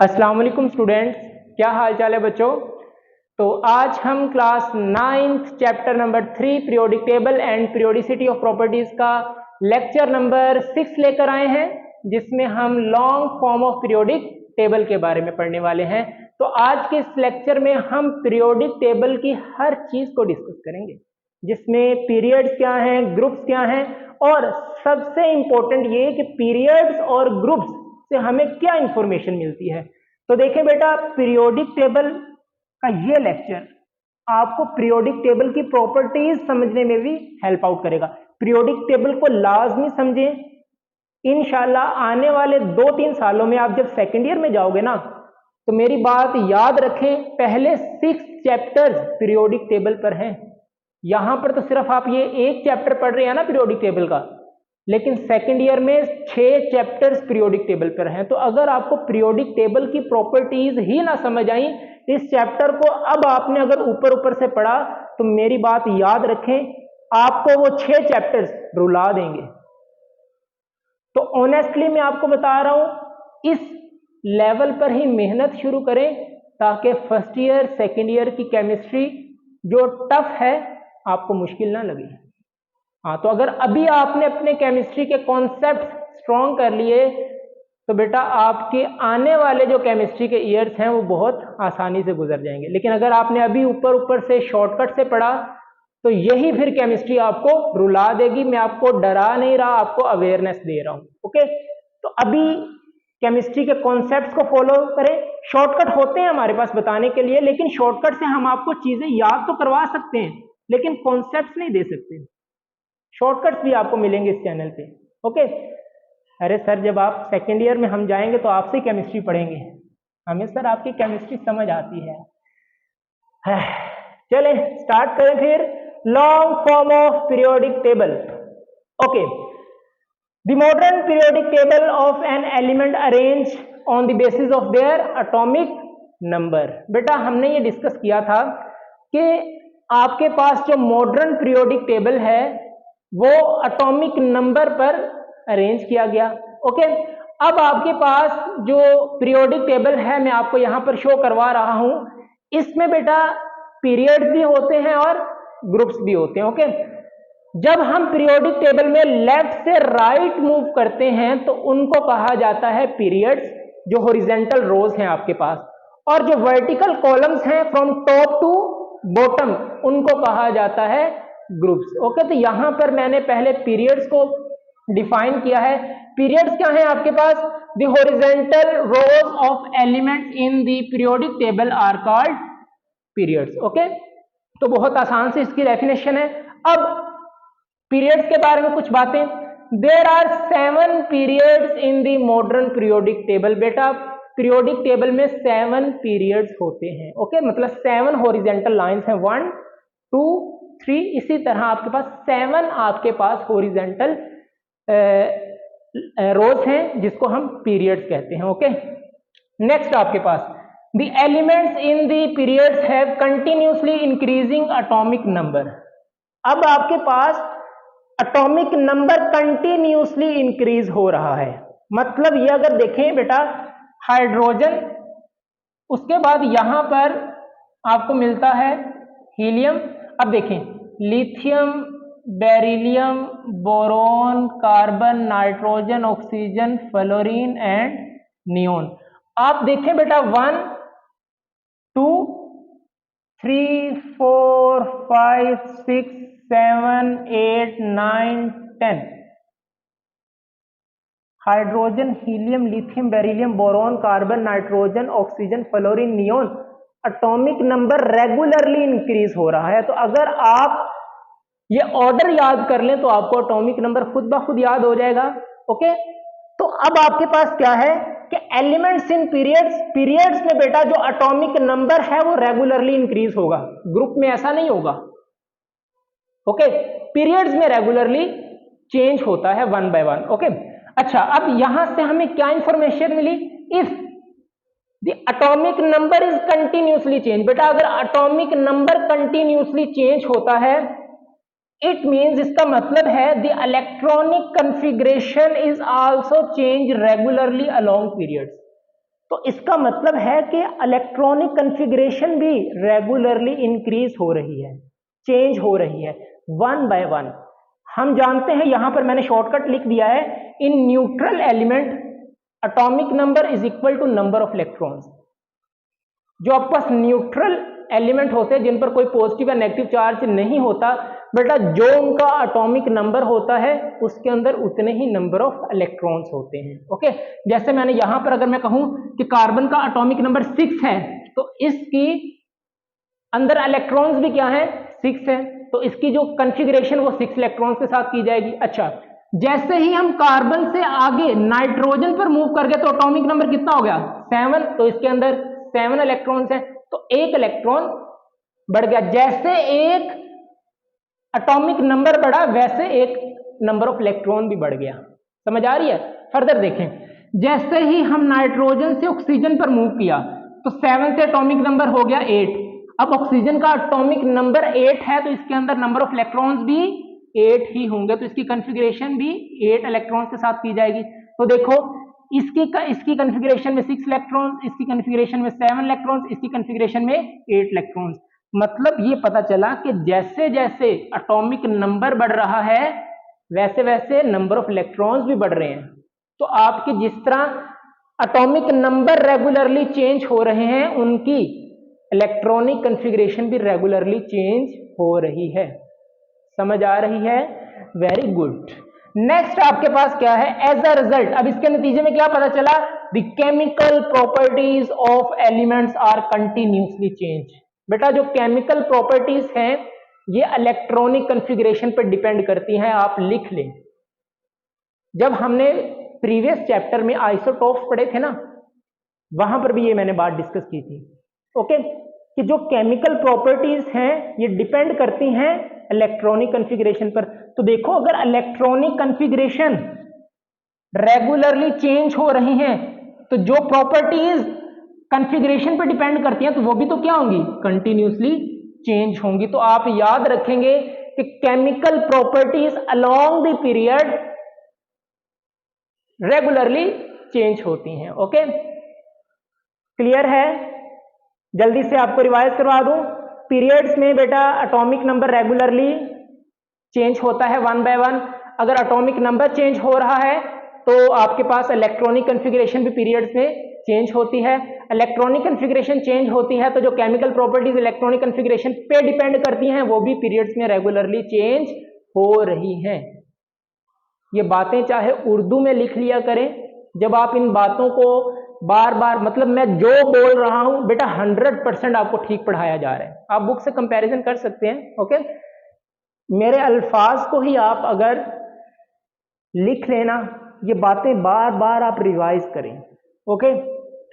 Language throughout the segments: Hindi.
अस्सलाम वालेकुम स्टूडेंट्स, क्या हाल चाल है बच्चों। तो आज हम class 9th chapter number 3 periodic table and periodicity of properties का लेक्चर नंबर 6 लेकर आए हैं, जिसमें हम long form of periodic table के बारे में पढ़ने वाले हैं। तो आज के इस लेक्चर में हम पीरियोडिक टेबल की हर चीज को डिस्कस करेंगे, जिसमें पीरियड्स क्या हैं, ग्रुप्स क्या हैं, और सबसे इंपॉर्टेंट ये कि पीरियड्स और ग्रुप्स से हमें क्या इंफॉर्मेशन मिलती है। तो देखें बेटा, पीरियोडिक टेबल का ये लेक्चर आपको पीरियोडिक टेबल की प्रॉपर्टीज समझने में भी हेल्प आउट करेगा। पीरियोडिक टेबल को लाजमी समझें। इंशाल्लाह आने वाले 2-3 सालों में आप जब सेकेंड ईयर में जाओगे ना, तो मेरी बात याद रखें, पहले 6 चैप्टर्स पीरियोडिक टेबल पर हैं। यहां पर तो सिर्फ आप ये एक चैप्टर पढ़ रहे हैं ना पीरियोडिक टेबल का, लेकिन सेकेंड ईयर में 6 चैप्टर्स पीरियोडिक टेबल पर हैं। तो अगर आपको पीरियोडिक टेबल की प्रॉपर्टीज ही ना समझ आई, इस चैप्टर को अब आपने अगर ऊपर ऊपर से पढ़ा, तो मेरी बात याद रखें, आपको वो 6 चैप्टर्स रुला देंगे। तो ऑनेस्टली मैं आपको बता रहा हूं, इस लेवल पर ही मेहनत शुरू करें, ताकि फर्स्ट ईयर सेकेंड ईयर की केमिस्ट्री जो टफ है आपको मुश्किल ना लगे। हाँ, तो अगर अभी आपने अपने केमिस्ट्री के कॉन्सेप्ट स्ट्रॉन्ग कर लिए, तो बेटा आपके आने वाले जो केमिस्ट्री के ईयर्स हैं वो बहुत आसानी से गुजर जाएंगे। लेकिन अगर आपने अभी ऊपर ऊपर से शॉर्टकट से पढ़ा, तो यही फिर केमिस्ट्री आपको रुला देगी। मैं आपको डरा नहीं रहा, आपको अवेयरनेस दे रहा हूं। ओके, तो अभी केमिस्ट्री के कॉन्सेप्ट्स को फॉलो करें। शॉर्टकट होते हैं हमारे पास बताने के लिए, लेकिन शॉर्टकट से हम आपको चीजें याद तो करवा सकते हैं, लेकिन कॉन्सेप्ट्स नहीं दे सकते। शॉर्टकट्स भी आपको मिलेंगे इस चैनल पे। ओके, अरे सर, जब आप सेकेंड ईयर में हम जाएंगे तो आपसे केमिस्ट्री पढ़ेंगे, हमें सर आपकी केमिस्ट्री समझ आती है। चलें स्टार्ट करें फिर। Long form of periodic table. Okay, the modern periodic table of an element arrange on the basis of their atomic number. बेटा हमने ये डिस्कस किया था कि आपके पास जो मॉडर्न पीरियोडिक टेबल है वो एटॉमिक नंबर पर अरेंज किया गया। ओके, अब आपके पास जो पीरियोडिक टेबल है मैं आपको यहां पर शो करवा रहा हूं, इसमें बेटा पीरियड्स भी होते हैं और ग्रुप्स भी होते हैं। ओके, जब हम पीरियोडिक टेबल में लेफ्ट से राइट मूव करते हैं तो उनको कहा जाता है पीरियड्स, जो हॉरिजॉन्टल रोज हैं आपके पास, और जो वर्टिकल कॉलम्स हैं फ्रॉम टॉप टू बॉटम उनको कहा जाता है ग्रुप्स। ओके, तो यहां पर मैंने पहले पीरियड्स को डिफाइन किया है। पीरियड्स क्या है आपके पास? The horizontal rows of elements in the periodic table are called periods. Okay, तो बहुत आसान से इसकी डेफिनेशन है। अब पीरियड्स के बारे में कुछ बातें। There are 7 periods in the modern periodic table. बेटा पीरियोडिक टेबल में 7 पीरियड्स होते हैं। ओके, मतलब 7 हॉरिजॉन्टल लाइंस हैं, 1 2 3, इसी तरह आपके पास 7 आपके पास हॉरिजॉन्टल रोज हैं, जिसको हम पीरियड्स कहते हैं। ओके, नेक्स्ट आपके पास the elements in the periods have continuously increasing atomic number. अब आपके पास एटॉमिक नंबर कंटिन्यूसली इंक्रीज हो रहा है। मतलब ये अगर देखें बेटा, हाइड्रोजन, उसके बाद यहां पर आपको मिलता है हीलियम। अब देखें, lithium, beryllium, boron, carbon, nitrogen, oxygen, fluorine and neon. आप देखें बेटा, 1 2 3 4 5 6 7 8 9 10 hydrogen, helium, lithium, beryllium, boron, carbon, nitrogen, oxygen, fluorine, neon. Atomic number regularly increase हो रहा है। तो अगर आप ये ऑर्डर याद कर लें तो आपको एटॉमिक नंबर खुद ब खुद याद हो जाएगा। ओके, तो अब आपके पास क्या है कि एलिमेंट्स इन पीरियड्स में बेटा जो एटॉमिक नंबर है वो रेगुलरली इंक्रीज होगा, ग्रुप में ऐसा नहीं होगा। ओके, पीरियड्स में रेगुलरली चेंज होता है 1 by 1। ओके, अच्छा, अब यहां से हमें क्या इंफॉर्मेशन मिली? If the atomic number is continuously change. बेटा अगर एटॉमिक नंबर कंटिन्यूसली चेंज होता है, इट मीन्स, इसका मतलब है the electronic configuration is also change regularly along periods. तो इसका मतलब है कि इलेक्ट्रॉनिक कॉन्फ़िगरेशन भी रेगुलरली इंक्रीज हो रही है, चेंज हो रही है वन बाय वन। हम जानते हैं, यहां पर मैंने शॉर्टकट लिख दिया है, in neutral element atomic number is equal to number of electrons. जो आपके पास न्यूट्रल एलिमेंट होते हैं जिन पर कोई पॉजिटिव या नेगेटिव चार्ज नहीं होता, बेटा जो उनका एटॉमिक नंबर होता है उसके अंदर उतने ही नंबर ऑफ इलेक्ट्रॉन्स होते हैं। ओके, जैसे मैंने यहां पर अगर मैं कहूं कि कार्बन का एटॉमिक नंबर 6 है, तो इसकी अंदर इलेक्ट्रॉन्स भी क्या है, 6 है, तो इसकी जो कॉन्फ़िगरेशन वो 6 इलेक्ट्रॉन्स के साथ की जाएगी। अच्छा, जैसे ही हम कार्बन से आगे नाइट्रोजन पर मूव कर गए तो एटॉमिक नंबर कितना हो गया, 7, तो इसके अंदर 7 इलेक्ट्रॉन्स हैं, तो एक इलेक्ट्रॉन बढ़ गया। जैसे एक एटॉमिक नंबर बढ़ा वैसे एक नंबर ऑफ इलेक्ट्रॉन भी बढ़ गया। समझ आ रही है? फर्दर देखें, जैसे ही हम नाइट्रोजन से ऑक्सीजन पर मूव किया तो 7 से एटॉमिक नंबर हो गया 8। अब ऑक्सीजन का एटॉमिक नंबर 8 है तो इसके अंदर नंबर ऑफ इलेक्ट्रॉन्स भी 8 ही होंगे, तो इसकी कॉन्फ़िगरेशन भी 8 इलेक्ट्रॉन्स के साथ की जाएगी। तो देखो, इसकी कॉन्फ़िगरेशन में 6 इलेक्ट्रॉन्स, इसकी कॉन्फ़िगरेशन में 7 इलेक्ट्रॉन्स, इसकी कॉन्फ़िगरेशन में 8 इलेक्ट्रॉन्स। मतलब ये पता चला कि जैसे जैसे एटॉमिक नंबर बढ़ रहा है वैसे वैसे नंबर ऑफ इलेक्ट्रॉन्स भी बढ़ रहे हैं। तो आपकी जिस तरह एटॉमिक नंबर रेगुलरली चेंज हो रहे हैं, उनकी इलेक्ट्रॉनिक कॉन्फ़िगरेशन भी रेगुलरली चेंज हो रही है। समझ आ रही है? Very good. नेक्स्ट आपके पास क्या है, एज अ रिजल्ट, अब इसके नतीजे में क्या पता चला, the chemical properties of elements are continuously change. बेटा जो केमिकल प्रॉपर्टीज हैं ये इलेक्ट्रॉनिक कॉन्फ़िगरेशन पर डिपेंड करती हैं, आप लिख लें। जब हमने प्रीवियस चैप्टर में आइसोटोप्स पढ़े थे ना, वहां पर भी ये मैंने बात डिस्कस की थी। ओके, कि जो केमिकल प्रॉपर्टीज हैं ये डिपेंड करती हैं इलेक्ट्रॉनिक कॉन्फ़िगरेशन पर। तो देखो, अगर इलेक्ट्रॉनिक कॉन्फ़िगरेशन रेगुलरली चेंज हो रही हैं तो जो प्रॉपर्टीज कॉन्फ़िगरेशन पर डिपेंड करती हैं तो वो भी तो क्या होंगी, कंटिन्यूसली चेंज होंगी। तो आप याद रखेंगे कि chemical properties along the period regularly change होती हैं। ओके, क्लियर है? जल्दी से आपको रिवाइज करवा दूं, पीरियड्स में बेटा एटॉमिक नंबर रेगुलरली चेंज होता है वन बाय वन। अगर एटॉमिक नंबर चेंज हो रहा है तो आपके पास इलेक्ट्रॉनिक कॉन्फ़िगरेशन भी पीरियड्स में चेंज होती है। इलेक्ट्रॉनिक कॉन्फ़िगरेशन चेंज होती है तो जो केमिकल प्रॉपर्टीज इलेक्ट्रॉनिक कॉन्फ़िगरेशन पे डिपेंड करती हैं वो भी पीरियड्स में रेगुलरली चेंज हो रही हैं। ये बातें चाहे उर्दू में लिख लिया करें, जब आप इन बातों को बार बार, मतलब मैं जो बोल रहा हूं बेटा 100% आपको ठीक पढ़ाया जा रहा है। आप बुक से कंपैरिजन कर सकते हैं। ओके, मेरे अल्फाज को ही आप अगर लिख लेना, ये बातें बार बार आप रिवाइज करें। ओके,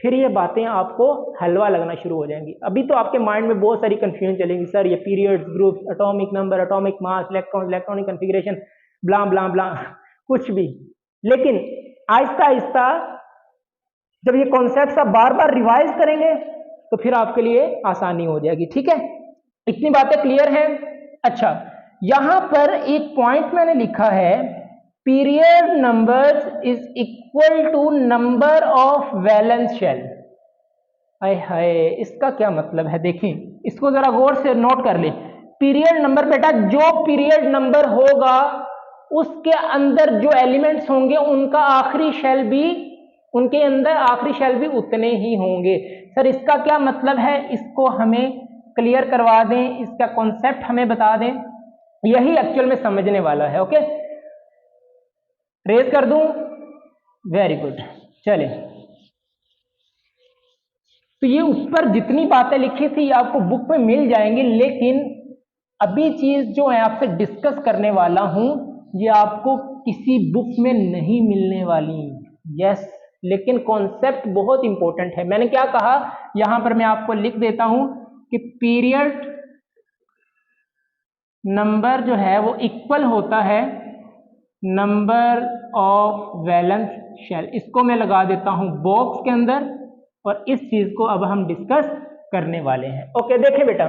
फिर ये बातें आपको हलवा लगना शुरू हो जाएंगी। अभी तो आपके माइंड में बहुत सारी कंफ्यूजन चलेगी, सर ये periods, groups, atomic number, atomic mass, electron, electronic configuration, blah blah blah, कुछ भी। लेकिन आहिस्ता आहिस्ता जब ये कॉन्सेप्ट्स आप बार बार रिवाइज करेंगे तो फिर आपके लिए आसानी हो जाएगी। ठीक है, इतनी बातें क्लियर हैं? अच्छा, यहां पर एक पॉइंट मैंने लिखा है, period numbers is equal to number of valence shell. हाय हाय, इसका क्या मतलब है? देखिए, इसको जरा गौर से नोट कर ले। पीरियड नंबर बेटा, जो पीरियड नंबर होगा उसके अंदर जो एलिमेंट्स होंगे उनका आखिरी शेल भी, उनके अंदर आखिरी शेल भी उतने ही होंगे। सर इसका क्या मतलब है? इसको हमें क्लियर करवा दें, इसका कॉन्सेप्ट हमें बता दें, यही एक्चुअल में समझने वाला है। ओके, रेज कर दूं? Very good. चले, तो ये ऊपर जितनी बातें लिखी थी ये आपको बुक में मिल जाएंगी, लेकिन अभी चीज जो है आपसे डिस्कस करने वाला हूं ये आपको किसी बुक में नहीं मिलने वाली। यस, लेकिन कॉन्सेप्ट बहुत इंपॉर्टेंट है। मैंने क्या कहा, यहां पर मैं आपको लिख देता हूं कि पीरियड नंबर जो है वो इक्वल होता है नंबर ऑफ वैलेंस शेल। इसको मैं लगा देता हूं बॉक्स के अंदर, और इस चीज को अब हम डिस्कस करने वाले हैं। ओके, देखें बेटा,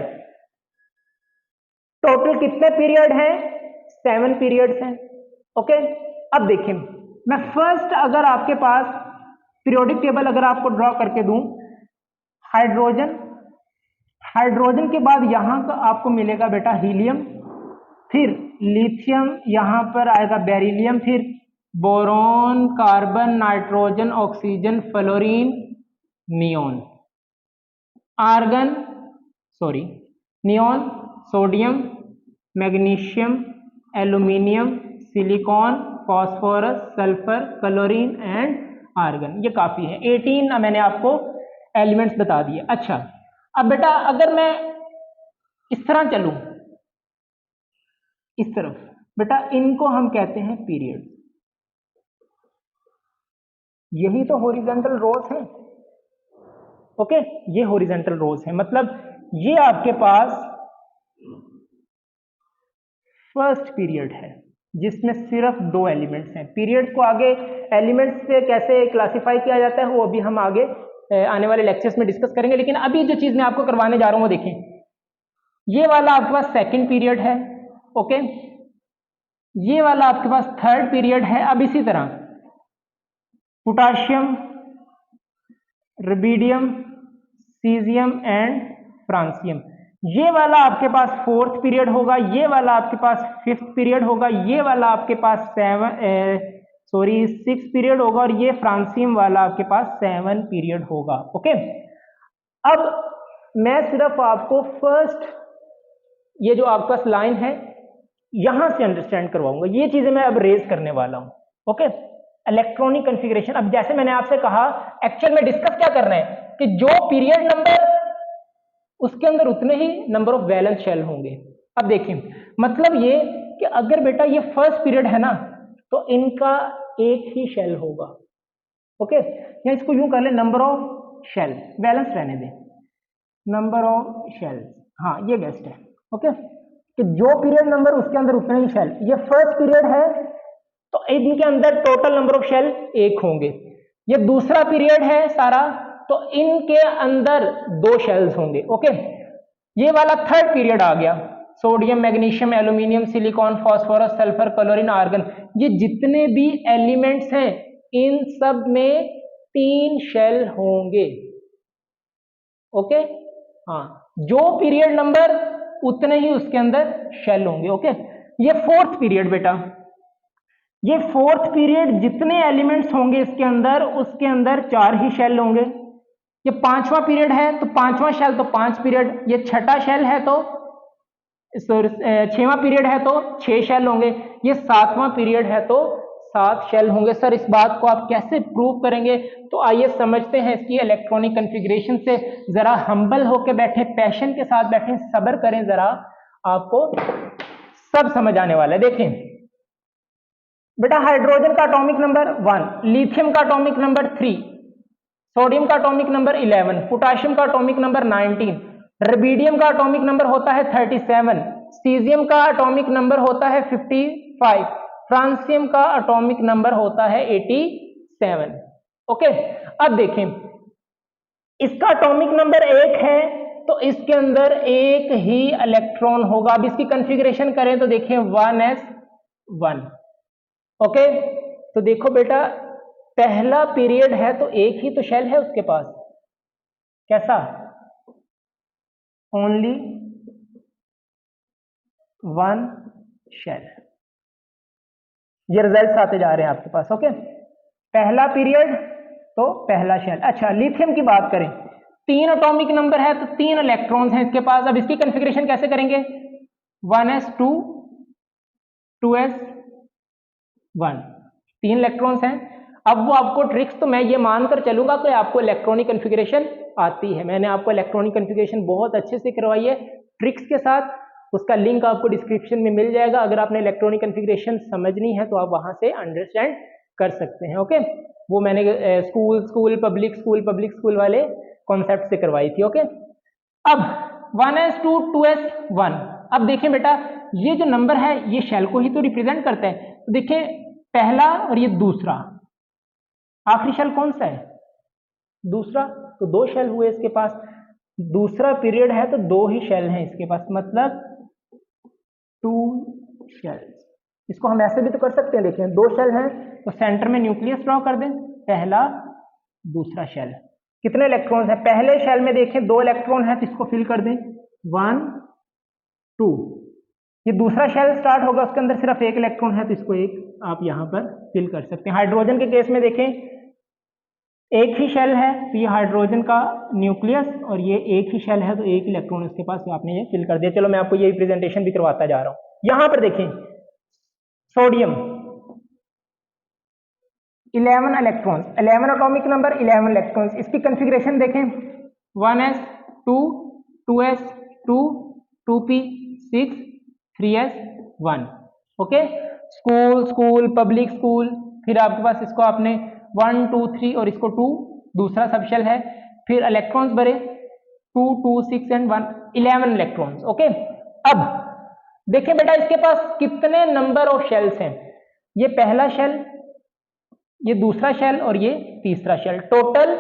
टोटल कितने पीरियड हैं? 7 पीरियड्स हैं। ओके, अब देखें, मैं फर्स्ट, अगर आपके पास पीरियोडिक टेबल अगर आपको ड्रॉ करके दूं, हाइड्रोजन, हाइड्रोजन के बाद यहाँ का आपको मिलेगा बेटा हीलियम, फिर लिथियम, यहाँ पर आएगा बेरिलियम, फिर boron, carbon, nitrogen, oxygen, fluorine, neon, argon, sorry neon, sodium, magnesium, aluminium, silicon, phosphorus, sulphur, chlorine and argon. ये काफी है, 18 मैंने आपको एलिमेंट्स बता दिए। अच्छा, अब बेटा अगर मैं इस तरह चलूं, इस तरफ, बेटा इनको हम कहते हैं पीरियड। यही तो हॉरिजॉन्टल रोज है। ओके, ये हॉरिजॉन्टल रोज है, मतलब ये आपके पास फर्स्ट पीरियड है जिसमें सिर्फ 2 एलिमेंट्स हैं। पीरियड्स को आगे एलिमेंट्स से कैसे क्लासिफाई किया जाता है वो अभी हम आगे आने वाले लेक्चर्स में डिस्कस करेंगे, लेकिन अभी जो चीज मैं आपको करवाने जा रहा हूं वो देखें। ये वाला आपके पास सेकंड पीरियड है, ओके, ये वाला आपके पास थर्ड पीरियड है। अब इसी तरह potassium, rubidium, caesium and francium, ये वाला आपके पास फोर्थ पीरियड होगा, ये वाला आपके पास फिफ्थ पीरियड होगा, ये वाला आपके पास सिक्स पीरियड होगा, और ये फ्रांसियम वाला आपके पास 7 पीरियड होगा। ओके, अब मैं सिर्फ आपको फर्स्ट ये जो आपके पास लाइन है यहां से अंडरस्टैंड करवाऊंगा, ये चीजें मैं अब रेज करने वाला हूं। Okay, electronic configuration. अब जैसे मैंने आपसे कहा, एक्चुअल में डिस्कस क्या करना है कि जो पीरियड नंबर उसके अंदर उतने ही नंबर ऑफ वैलेंस शेल होंगे। अब देखिए, मतलब ये कि अगर बेटा ये फर्स्ट पीरियड है ना तो इनका एक ही शेल होगा। ओके, या इसको यूं कर ले, नंबर ऑफ शेल, वैलेंस रहने दें, नंबर ऑफ शेल, हाँ ये बेस्ट है। ओके, कि जो पीरियड नंबर उसके अंदर उतने ही शेल। ये फर्स्ट पीरियड है तो इनके अंदर टोटल नंबर ऑफ शेल 1 होंगे। ये दूसरा पीरियड है सारा, तो इनके अंदर 2 शेल्स होंगे। ओके, ये वाला थर्ड पीरियड आ गया, sodium, magnesium, aluminium, silicon, phosphorus, sulphur, chlorine, argon, ये जितने भी एलिमेंट्स हैं इन सब में 3 शेल होंगे। ओके, हाँ, जो पीरियड नंबर उतने ही उसके अंदर शेल होंगे। ओके, ये फोर्थ पीरियड बेटा, ये फोर्थ पीरियड जितने एलिमेंट्स होंगे इसके अंदर, उसके अंदर 4 ही शेल होंगे। ये 5वां पीरियड है तो 5वां शेल तो 5 पीरियड, ये छठा शेल है तो 6वां पीरियड है तो 6 शेल होंगे, ये 7वां पीरियड है तो 7 शेल होंगे। सर इस बात को आप कैसे प्रूव करेंगे? तो आइए समझते हैं इसकी इलेक्ट्रॉनिक कॉन्फ़िगरेशन से। जरा हम्बल होकर बैठे, पैशन के साथ बैठे, सब्र करें जरा, आपको सब समझ आने वाला है। देखें बेटा, हाइड्रोजन का एटॉमिक नंबर 1, लिथियम का एटॉमिक नंबर 3, सोडियम का एटॉमिक नंबर 11, पोटाशियम का एटॉमिक नंबर 19, रुबिडियम का एटॉमिक नंबर होता है 37, सीजियम का एटॉमिक नंबर होता है 55, फ्रांसियम का एटॉमिक नंबर होता है 87। ओके, अब देखें इसका एटॉमिक नंबर 1 है तो इसके अंदर एक ही इलेक्ट्रॉन होगा। अब इसकी कॉन्फ़िगरेशन करें तो देखें 1s1। ओके, तो देखो बेटा, पहला पीरियड है तो एक ही तो शेल है उसके पास, कैसा, ओनली 1 शेल। ये रिजल्ट्स आते जा रहे हैं आपके पास। ओके, पहला पीरियड तो पहला शेल। अच्छा, लिथियम की बात करें, 3 एटॉमिक नंबर है तो 3 इलेक्ट्रॉन्स हैं इसके पास। अब इसकी कॉन्फ़िगरेशन कैसे करेंगे, 1s2, 2s1, 3 इलेक्ट्रॉन्स हैं। अब वो आपको ट्रिक्स, तो मैं ये मानकर चलूंगा कि आपको इलेक्ट्रॉनिक कॉन्फ़िगरेशन आती है। मैंने आपको इलेक्ट्रॉनिक कॉन्फ़िगरेशन बहुत अच्छे से करवाई है ट्रिक्स के साथ, उसका लिंक आपको डिस्क्रिप्शन में मिल जाएगा। अगर आपने इलेक्ट्रॉनिक कॉन्फ़िगरेशन समझनी है तो आप वहां से अंडरस्टैंड कर सकते हैं। ओके, वो मैंने पब्लिक स्कूल वाले कॉन्सेप्ट से करवाई थी। ओके, अब 1s2, 2s1। अब देखें बेटा, ये जो नंबर है ये शेल को ही तो रिप्रेजेंट करता है। तो देखिए, पहला और ये दूसरा, आखिरी शेल कौन सा है, दूसरा, तो 2 शेल हुए इसके पास। दूसरा पीरियड है तो 2 ही शेल हैं इसके पास, मतलब 2 शेल्स। इसको हम ऐसे भी तो कर सकते हैं, देखिए 2 शेल हैं तो सेंटर में न्यूक्लियस ड्रॉ कर दें, पहला दूसरा शेल। कितने इलेक्ट्रॉन्स हैं? पहले शेल में देखें 2 इलेक्ट्रॉन है तो इसको फिल कर दें 1 2। ये दूसरा शेल स्टार्ट होगा उसके अंदर सिर्फ 1 इलेक्ट्रॉन है तो इसको 1 आप यहां पर फिल कर सकते हैं। हाइड्रोजन के केस में देखें एक ही शेल है तो ये हाइड्रोजन का न्यूक्लियस और ये एक ही शेल है तो 1 इलेक्ट्रॉन इसके पास, तो आपने ये फिल कर दिया। चलो मैं आपको ये रिप्रेजेंटेशन भी करवाता जा रहा हूं। यहां पर देखें sodium 11 electrons, 11 atomic number 11 electrons. इसकी कॉन्फ़िगरेशन देखें 1s 2 2s 2 2p 6 3s 1। Okay, school public school, फिर आपके पास इसको आपने 1 2 3 और इसको 2 दूसरा सबशेल है, फिर इलेक्ट्रॉन्स भरे 2 2 6 एंड 1 11 इलेक्ट्रॉन्स। ओके, अब देखिए बेटा इसके पास कितने नंबर ऑफ शेल्स हैं। ये पहला शेल, ये दूसरा शेल और ये तीसरा शेल, टोटल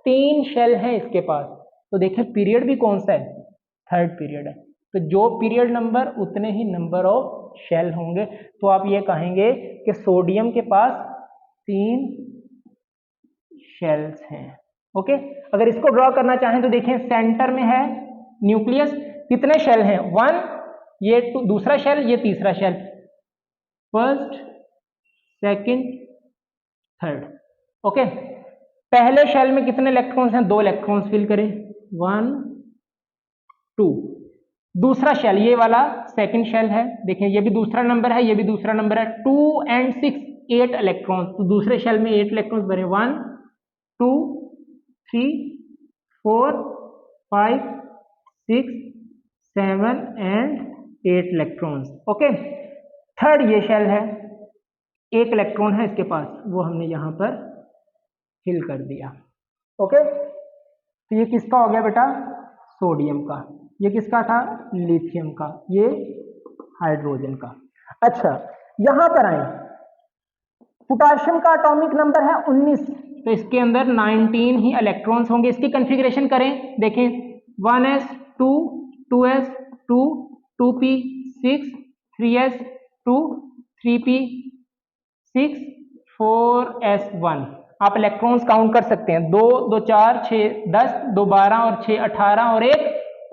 3 शेल है इसके पास। तो देखिए पीरियड भी कौन सा है? थर्ड पीरियड है। तो जो पीरियड नंबर उतने ही नंबर ऑफ शेल होंगे। तो आप ये कहेंगे कि सोडियम के पास 3 शेल्स हैं। ओके, अगर इसको ड्रॉ करना चाहें तो देखिए सेंटर में है न्यूक्लियस, कितने शेल हैं? 1, ये दूसरा शेल, ये तीसरा shell, first second third. Okay, पहले शेल में कितने इलेक्ट्रॉन्स हैं? 2 इलेक्ट्रॉन्स फिल करें 1 2। दूसरा शेल ये वाला सेकंड शेल है, देखिए ये भी दूसरा नंबर है, ये भी दूसरा नंबर है, 2 and 6 8 इलेक्ट्रॉन्स। तो दूसरे शेल में 8 इलेक्ट्रॉन्स भरे 1 2 3 4 5 6 7 and 8 इलेक्ट्रॉन्स। ओके, थर्ड ये शेल है, 1 इलेक्ट्रॉन है इसके पास, वो हमने यहां पर फिल कर दिया। ओके, तो ये किसका हो गया बेटा? सोडियम का। ये किसका था? लिथियम का। ये हाइड्रोजन का। अच्छा, यहां पर आए, पोटाशियम का एटॉमिक नंबर है 19, तो इसके अंदर 19 ही इलेक्ट्रॉन्स होंगे। इसकी कॉन्फ़िगरेशन करें, देखें 1s 2 2s 2 2p 6 3s 2 3p 6 4s1। आप इलेक्ट्रॉन्स काउंट कर सकते हैं, 2 2 4 6 10 2 12 और 6 18 और 1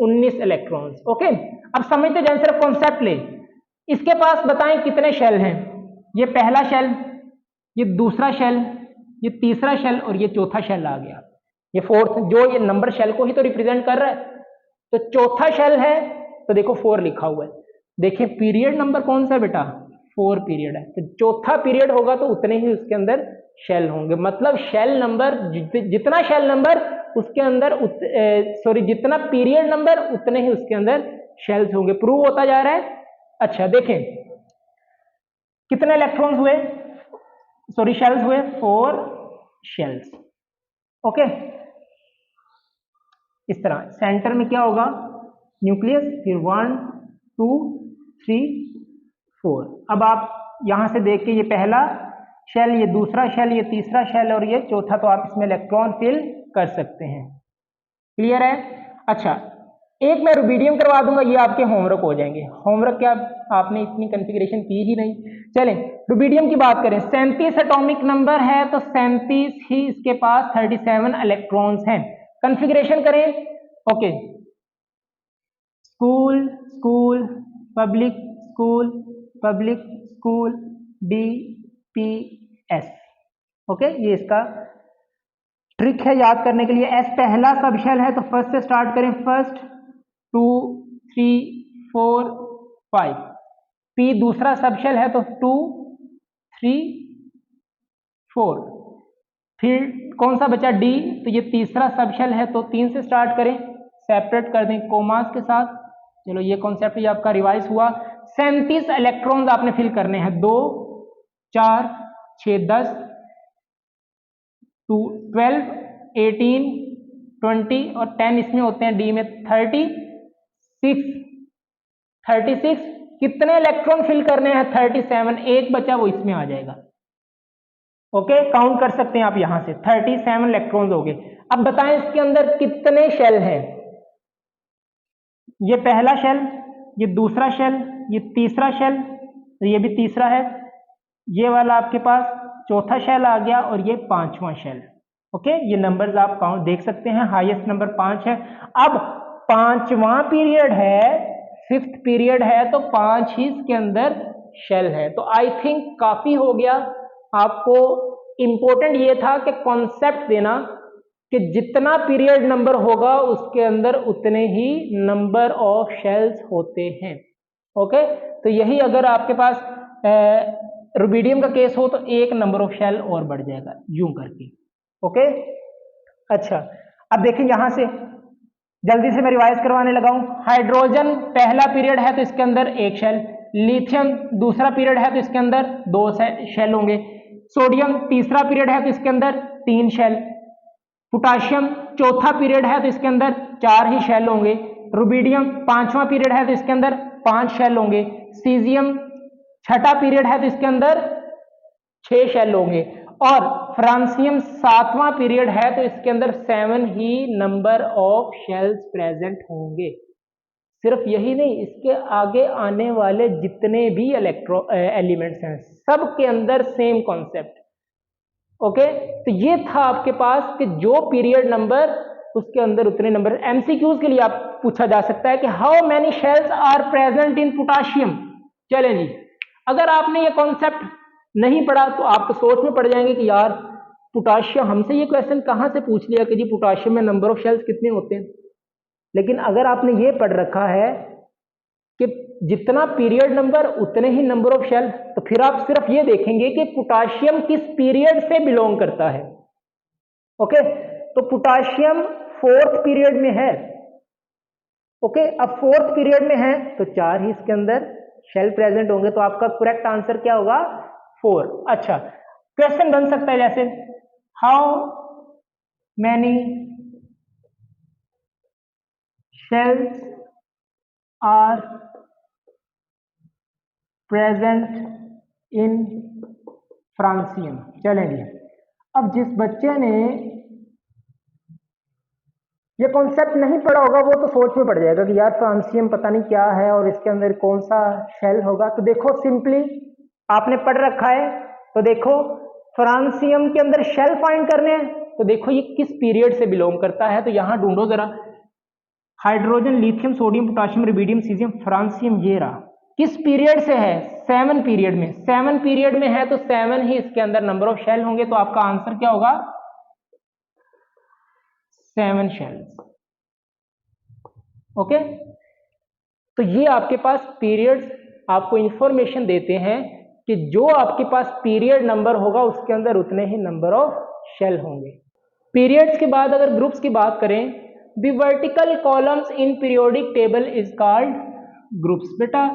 19 इलेक्ट्रॉन्स। ओके, अब समझते जाए, सिर्फ कॉन्सेप्ट ले। इसके पास बताएं कितने शेल हैं? ये पहला शेल, ये दूसरा शेल, ये तीसरा शेल और ये चौथा शेल आ गया। ये फोर्थ, जो ये नंबर शेल को ही तो रिप्रेजेंट कर रहा है। तो चौथा शेल है तो देखो 4 लिखा हुआ है। देखिए पीरियड नंबर कौन सा है बेटा? 4 पीरियड है। तो चौथा पीरियड होगा तो उतने ही उसके अंदर शेल होंगे। मतलब शेल नंबर, जितना शेल नंबर उसके अंदर सॉरी जितना पीरियड नंबर उतने ही उसके अंदर शेल्स होंगे। प्रूव होता जा रहा है। अच्छा देखें कितने इलेक्ट्रॉन्स हुए, सॉरी शेल्स हुए? 4 शेल्स। ओके, इस तरह सेंटर में क्या होगा? न्यूक्लियस, फिर 1 2 3 4। अब आप यहां से देख के ये पहला शेल, ये दूसरा शेल, ये तीसरा शेल और ये चौथा, तो आप इसमें इलेक्ट्रॉन फिल कर सकते हैं। क्लियर है? अच्छा, एक मैं रुबीडियम करवा दूंगा, ये आपके होमवर्क हो जाएंगे। होमवर्क क्या, आपने इतनी कॉन्फ़िगरेशन की ही नहीं। चलें रुबीडियम की बात करें, 37 एटॉमिक नंबर है तो 37 ही इसके पास 37 इलेक्ट्रॉन्स हैं। कॉन्फ़िगरेशन करें। Okay, school school public school public school DPS। Okay, ये इसका ट्रिक है याद करने के लिए। एस पहला सब शेल है तो फर्स्ट से स्टार्ट करें, फर्स्ट 2 3 4 5। P दूसरा सब शेल है तो 2 3 4। फिर कौन सा बचा? D, तो ये तीसरा सब शेल है तो 3 से स्टार्ट करें, सेपरेट कर दें कोमास के साथ। चलो ये कॉन्सेप्ट ये आपका रिवाइज हुआ। 37 इलेक्ट्रॉन्स आपने फिल करने हैं, 2 4 6 10 12 18 20 और 10 इसमें होते हैं, डी में 36। कितने इलेक्ट्रॉन फिल करने हैं? 37। एक बचा वो इसमें आ जाएगा। ओके, काउंट कर सकते हैं आप यहां से, 37 इलेक्ट्रॉन्स हो गए। अब बताएं इसके अंदर कितने शेल हैं? ये पहला शेल, ये दूसरा शेल, ये तीसरा शेल, ये भी तीसरा है, ये वाला आपके पास चौथा शेल आ गया और ये 5वां शेल। ओके, ये नंबर्स आप काउंट देख सकते हैं, हाईएस्ट नंबर 5 है। अब 5वां पीरियड है, 5th पीरियड है, तो 5 ही इसके अंदर शेल है। तो आई थिंक काफी हो गया। आपको इंपॉर्टेंट ये था कि कॉन्सेप्ट देना कि जितना पीरियड नंबर होगा उसके अंदर उतने ही नंबर ऑफ शेल्स होते हैं। ओके, तो यही अगर आपके पास रुबिडियम का केस हो तो एक नंबर ऑफ शेल और बढ़ जाएगा यूं करके। ओके, अच्छा, अब देखें यहां से जल्दी से मैं रिवाइज करवाने लगा हूं। हाइड्रोजन पहला पीरियड है तो इसके अंदर एक शेल, लिथियम दूसरा पीरियड है तो इसके अंदर 2 शेल होंगे, सोडियम तीसरा पीरियड है तो इसके अंदर 3 शेल, पोटाशियम चौथा पीरियड है तो इसके अंदर 4 ही शेल होंगे, रुबिडियम 5वां पीरियड है तो इसके अंदर 5 शेल होंगे, सीजियम छठा पीरियड है तो इसके अंदर 6 शेल होंगे, और फ्रांसियम 7वां पीरियड है तो इसके अंदर 7 ही नंबर ऑफ शेल्स प्रेजेंट होंगे। सिर्फ यही नहीं, इसके आगे आने वाले जितने भी एलिमेंट्स हैं सब के अंदर सेम कॉन्सेप्ट। ओके, तो ये था आपके पास कि जो पीरियड नंबर उसके अंदर उतने नंबर। एमसीक्यूज के लिए आप पूछा जा सकता है कि how many shells are present in potassium. चलें जी, अगर आपने ये कॉन्सेप्ट नहीं पढ़ा तो आप तो सोच में पड़ जाएंगे कि यार पोटाशियम, हमसे ये क्वेश्चन कहां से पूछ लिया कि जी पोटाशियम में नंबर ऑफ शेल्स कितने होते हैं। लेकिन अगर आपने ये पढ़ रखा है कि जितना पीरियड नंबर उतने ही नंबर ऑफ शेल, तो फिर आप सिर्फ ये देखेंगे कि पोटाशियम किस पीरियड से बिलोंग करता है। ओके, तो पोटाशियम 4th पीरियड में है। ओके, अब 4th पीरियड में है तो 4 ही इसके अंदर शेल प्रेजेंट होंगे, तो आपका करेक्ट आंसर क्या होगा? 4। अच्छा, क्वेश्चन बन सकता है जैसे how many shells are present in francium. चलेंगे, अब जिस बच्चे ने ये कॉन्सेप्ट नहीं पढ़ा होगा वो तो सोच में पड़ जाएगा कि यार फ्रांसियम पता नहीं क्या है और इसके अंदर कौन सा शेल होगा। तो देखो, सिंपली आपने पढ़ रखा है तो देखो फ्रांसियम के अंदर शेल फाइंड करने हैं, तो देखो ये किस पीरियड से बिलोंग करता है। तो यहां ढूंढो जरा, hydrogen, lithium, sodium, potassium, rubidium, caesium, francium, ये रहा। किस पीरियड से है? 7 पीरियड में। 7 पीरियड में है तो 7 ही इसके अंदर नंबर ऑफ शेल होंगे, तो आपका आंसर क्या होगा? 7 शेल्स। ओके, तो ये आपके पास पीरियड्स आपको इंफॉर्मेशन देते हैं कि जो आपके पास पीरियड नंबर होगा उसके अंदर उतने ही नंबर ऑफ शेल होंगे। पीरियड्स के बाद अगर ग्रुप्स की बात करें, the vertical columns in periodic table is called groups. बेटा,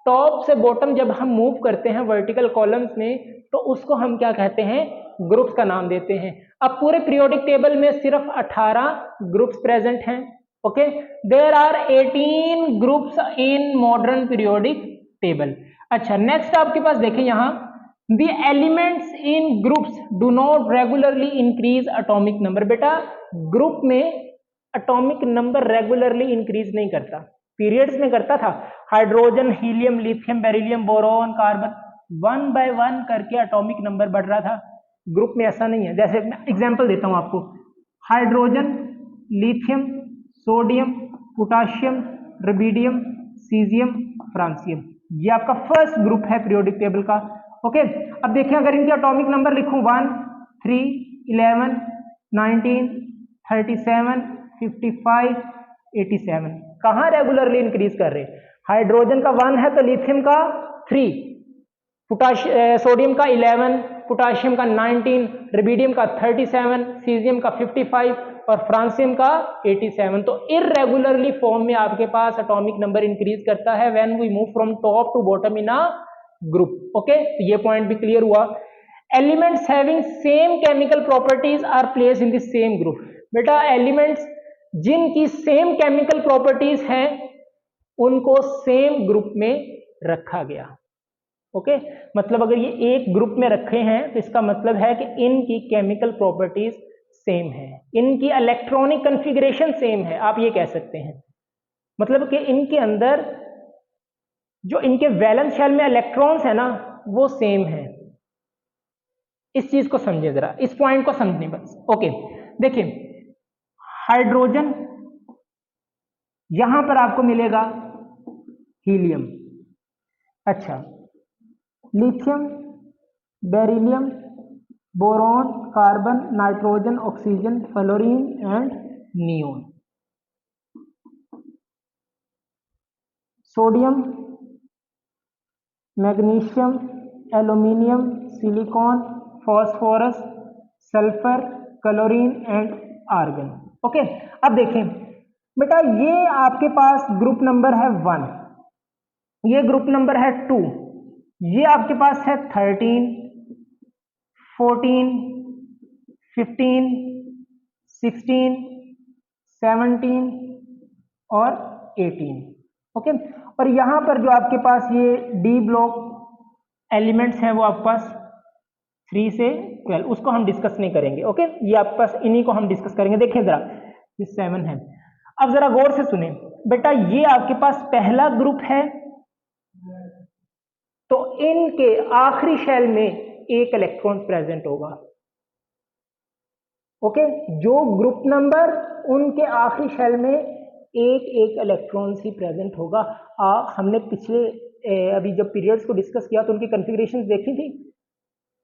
टॉप से बॉटम जब हम मूव करते हैं वर्टिकल कॉलम्स में तो उसको हम क्या कहते हैं? ग्रुप्स का नाम देते हैं। अब पूरे पीरियोडिक टेबल में सिर्फ 18 ग्रुप्स प्रेजेंट हैं। Okay, there are 18 groups in modern periodic table. अच्छा, नेक्स्ट आपके पास देखें यहां, the elements in groups do not regularly increase atomic number. बेटा, ग्रुप में एटॉमिक नंबर रेगुलरली इंक्रीज नहीं करता, पीरियड्स में करता था। Hydrogen, helium, lithium, beryllium, boron, carbon 1 by 1 करके एटॉमिक नंबर बढ़ रहा था। ग्रुप में ऐसा नहीं है। जैसे मैं एग्जांपल देता हूं आपको, hydrogen, lithium, sodium, potassium, rubidium, caesium, francium, ये आपका फर्स्ट ग्रुप है पीरियोडिक टेबल का। ओके, अब देखिए अगर इनके एटॉमिक नंबर लिखूं 1, 3, 11, 19, 37, 55, 87, कहां रेगुलरली इंक्रीज कर रहे हैं? हाइड्रोजन का 1 है तो लिथियम का 3, सोडियम का 11, पोटाशियम का 19, रुबिडियम का 37, सीजियम का 55 और फ्रांसियम का 87। तो इररेगुलरली फॉर्म में आपके पास एटॉमिक नंबर इंक्रीज करता है when we move from top to bottom in a group. Okay, तो ये पॉइंट भी क्लियर हुआ। Elements having same chemical properties are placed in the same group. बेटा, एलिमेंट्स जिनकी सेम केमिकल प्रॉपर्टीज हैं उनको सेम ग्रुप में रखा गया। ओके, मतलब अगर ये एक ग्रुप में रखे हैं तो इसका मतलब है कि इनकी केमिकल प्रॉपर्टीज सेम है, इनकी इलेक्ट्रॉनिक कॉन्फ़िगरेशन सेम है, आप ये कह सकते हैं। मतलब कि इनके अंदर जो इनके वैलेंस शेल में इलेक्ट्रॉन्स है ना वो सेम है। इस चीज को समझे जरा, इस पॉइंट को समझने बस। ओके, देखिए हाइड्रोजन, यहां पर आपको मिलेगा हीलियम, अच्छा lithium, beryllium, boron, carbon, nitrogen, oxygen, fluorine and neon. Sodium, magnesium, aluminium, silicon, phosphorus, sulphur, chlorine and argon. Okay, अब देखें बेटा, ये आपके पास ग्रुप नंबर है 1, ये ग्रुप नंबर है 2, ये आपके पास है 13, 14, 15, 16, 17 और 18। ओके, और यहां पर जो आपके पास ये डी ब्लॉक एलिमेंट्स हैं वो आपके पास 3 से 12, उसको हम डिस्कस नहीं करेंगे। ओके, ये आपके पास इन्हीं को हम डिस्कस करेंगे। देखें जरा, ये 7 है। अब जरा गौर से सुने बेटा, ये आपके पास पहला ग्रुप है, तो इनके आखिरी शेल में एक इलेक्ट्रॉन प्रेजेंट होगा। ओके, जो ग्रुप नंबर, उनके आखिरी शेल में एक एक इलेक्ट्रॉन ही प्रेजेंट होगा। हमने पिछले अभी जब पीरियड्स को डिस्कस किया तो उनकी कॉन्फ़िगरेशंस देखी थी,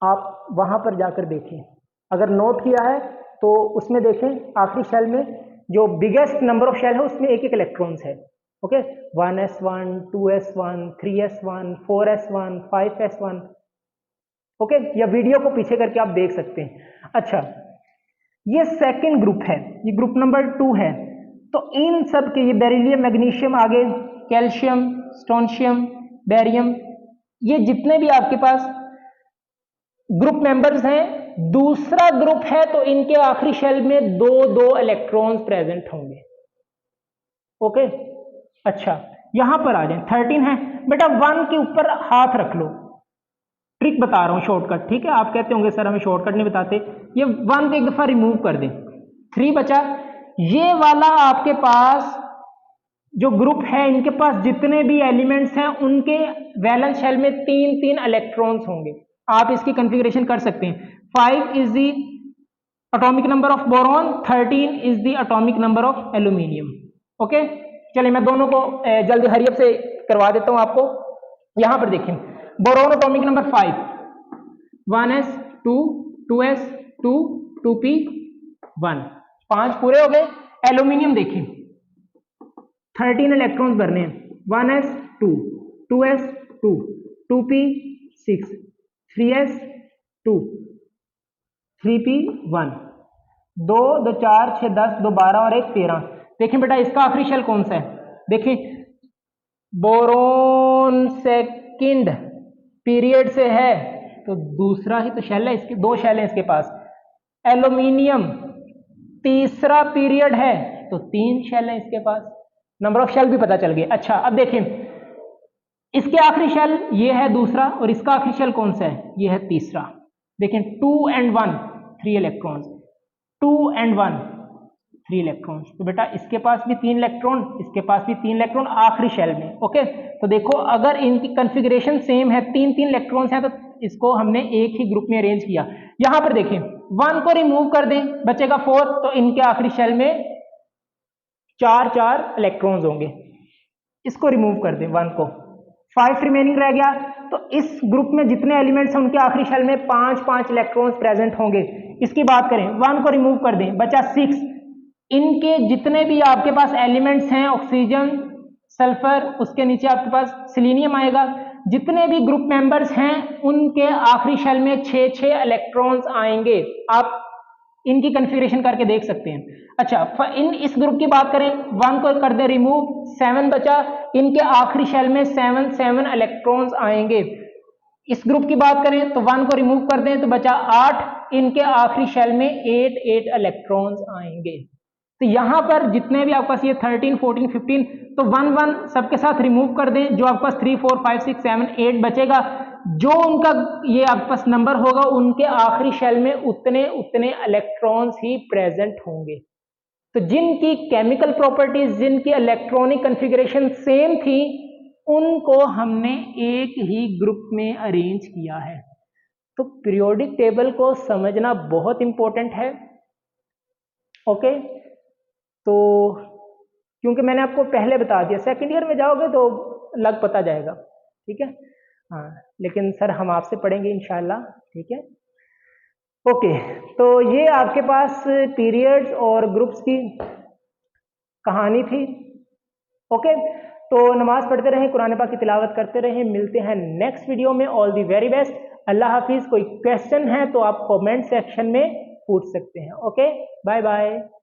आप वहां पर जाकर देखें, अगर नोट किया है तो उसमें देखें आखिरी शेल में जो बिगेस्ट नंबर ऑफ शेल है उसमें एक एक इलेक्ट्रॉन्स है। Okay, 1s1, 2s1, 3s1, 4s1, 5s1। Okay, या वीडियो को पीछे करके आप देख सकते हैं। अच्छा, ये सेकंड ग्रुप है, ये ग्रुप नंबर 2 है। तो इन सब के, ये बेरिलियम, मैग्नीशियम, आगे कैल्शियम, स्ट्रोंशियम, बेरियम, ये जितने भी आपके पास ग्रुप मेंबर्स हैं, दूसरा ग्रुप है, तो इनके आखिरी शेल में 2-2 इलेक्ट्रॉन्स प्रेजेंट होंगे। ओके, अच्छा यहां पर आ जाए, 13 है बेटा, 1 के ऊपर हाथ रख लो, ट्रिक बता रहा हूं शॉर्टकट, ठीक है। आप कहते होंगे सर हमें शॉर्टकट नहीं बताते, ये 1 को एक दफा रिमूव कर दें, 3 बचा। ये वाला आपके पास जो ग्रुप है, इनके पास जितने भी एलिमेंट्स हैं उनके वैलेंस शेल में 3-3 इलेक्ट्रॉन्स होंगे। आप इसकी कॉन्फ़िगरेशन कर सकते हैं। 5 is the atomic number of boron, 13 is the atomic number of aluminium. Okay, चलिए मैं दोनों को जल्दी हरियप से करवा देता हूं आपको। यहां पर देखिए, boron atomic number 5, 1s2, 2s2, 2p1, 5 पूरे हो गए। एल्यूमिनियम देखिए, 13 इलेक्ट्रॉन्स भरने हैं, 1s2, 2s2, 2p6, 3s2, 3p1, 2 2 4 6 10, 2 12 और 1 13। देखिए बेटा, इसका आखिरी शेल कौन सा है? देखिए, बोरॉन सेकंड पीरियड से है तो दूसरा ही तो शेल है, इसके 2 शेल है इसके पास। एल्यूमिनियम तीसरा पीरियड है तो 3 शेल है इसके पास। नंबर ऑफ शेल भी पता चल गए। अच्छा, अब देखिए, इसके आखिरी शेल ये है दूसरा, और इसका आखिरी शेल कौन सा है? ये है तीसरा। देखें, 2 and 1 3 इलेक्ट्रॉन्स, 2 and 1 3 इलेक्ट्रॉन्स। तो बेटा इसके पास भी 3 इलेक्ट्रॉन, इसके पास भी 3 इलेक्ट्रॉन आखिरी शेल में। ओके, तो देखो अगर इनकी कॉन्फ़िगरेशन सेम है, 3-3 इलेक्ट्रॉन्स हैं, तो इसको हमने एक ही ग्रुप में अरेंज किया। यहां पर देखें, 1 को रिमूव कर दें, बचेगा 4, तो इनके आखिरी शेल में 4-4 इलेक्ट्रॉन्स होंगे। इसको रिमूव कर दें 1 को, 5 रिमेनिंग रह गया। तो इस ग्रुप में जितने एलिमेंट्स हैं उनके आखिरी शेल में 5-5 इलेक्ट्रॉन्स प्रेजेंट होंगे। इसकी बात करें, 1 को रिमूव कर दें, बचा 6। इनके जितने भी आपके पास एलिमेंट्स हैं, ऑक्सीजन, सल्फर, उसके नीचे आपके पास सिलीनियम आएगा, जितने भी ग्रुप मेंबर्स हैं उनके आखिरी शेल में 6-6 इलेक्ट्रॉन्स आएंगे। आप इनकी कॉन्फ़िगरेशन करके देख सकते हैं। अच्छा, इस ग्रुप की बात करें, 1 को कर दे रिमूव, 7 बचा, इनके आखिरी शेल में 7-7 इलेक्ट्रॉन्स आएंगे। इस ग्रुप की बात करें तो 1 को रिमूव कर दें तो बचा 8, इनके आखिरी शेल में 8-8 इलेक्ट्रॉन्स आएंगे। तो यहां पर जितने भी आपके पास ये 13, 14, 15, तो 1-1 सबके साथ रिमूव कर दें, जो आपके पास 3, 4, 5, 6, 7, 8 बचेगा। जो उनका ये आपके पास नंबर होगा, उनके आखिरी शेल में उतने इलेक्ट्रॉन्स ही प्रेजेंट होंगे। तो जिनकी केमिकल प्रॉपर्टीज, जिनकी इलेक्ट्रॉनिक कॉन्फ़िगरेशन सेम थी, उनको हमने एक ही ग्रुप में अरेंज किया है। तो पीरियोडिक टेबल को समझना बहुत इम्पोर्टेंट है। ओके, तो क्योंकि मैंने आपको पहले बता दिया, सेकंड ईयर में जाओगे तो लग पता जाएगा, ठीक है। हाँ, लेकिन सर हम आपसे पढ़ेंगे इंशाल्लाह, ठीक है। ओके, तो ये आपके पास पीरियड्स और ग्रुप्स की कहानी थी। ओके, तो नमाज पढ़ते रहें, कुरान पाक की तिलावत करते रहें। मिलते हैं नेक्स्ट वीडियो में। All the very best. अल्लाह हाफिज। कोई क्वेश्चन है तो आप कमेंट सेक्शन में पूछ सकते हैं। Okay, bye bye.